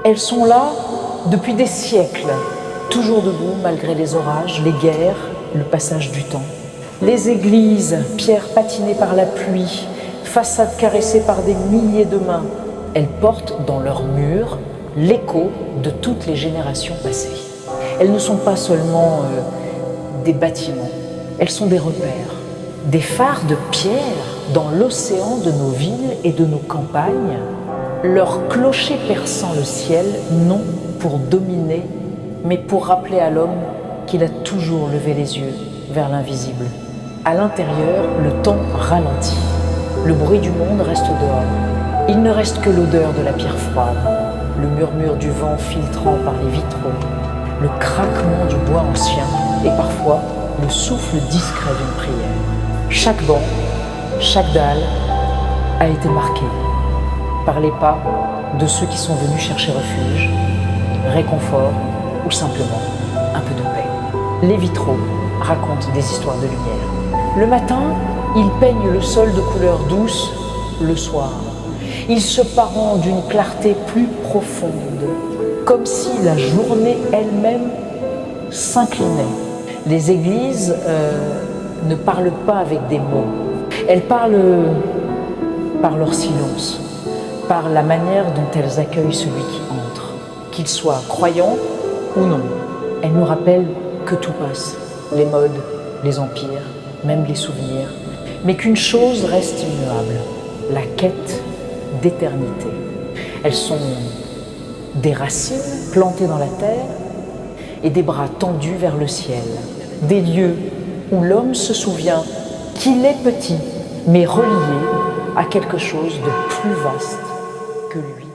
Elles sont là depuis des siècles, toujours debout malgré les orages, les guerres, le passage du temps. Les églises, pierres patinées par la pluie, façades caressées par des milliers de mains, elles portent dans leurs murs l'écho de toutes les générations passées. Elles ne sont pas seulement des bâtiments, elles sont des repères, des phares de pierre dans l'océan de nos villes et de nos campagnes. Leurs clochers perçant le ciel, non pour dominer, mais pour rappeler à l'homme qu'il a toujours levé les yeux vers l'invisible. À l'intérieur, le temps ralentit. Le bruit du monde reste dehors. Il ne reste que l'odeur de la pierre froide, le murmure du vent filtrant par les vitraux, le craquement du bois ancien et parfois le souffle discret d'une prière. Chaque banc, chaque dalle a été marqué par les pas de ceux qui sont venus chercher refuge, réconfort ou simplement un peu de paix. Les vitraux racontent des histoires de lumière. Le matin, ils peignent le sol de couleur douce. Le soir, ils se parent d'une clarté plus profonde, comme si la journée elle-même s'inclinait. Les églises ne parlent pas avec des mots. Elles parlent par leur silence, par la manière dont elles accueillent celui qui entre, qu'il soit croyant ou non. Elles nous rappellent que tout passe, les modes, les empires, même les souvenirs, mais qu'une chose reste immuable, la quête d'éternité. Elles sont des racines plantées dans la terre et des bras tendus vers le ciel, des lieux où l'homme se souvient qu'il est petit, mais relié à quelque chose de plus vaste que lui.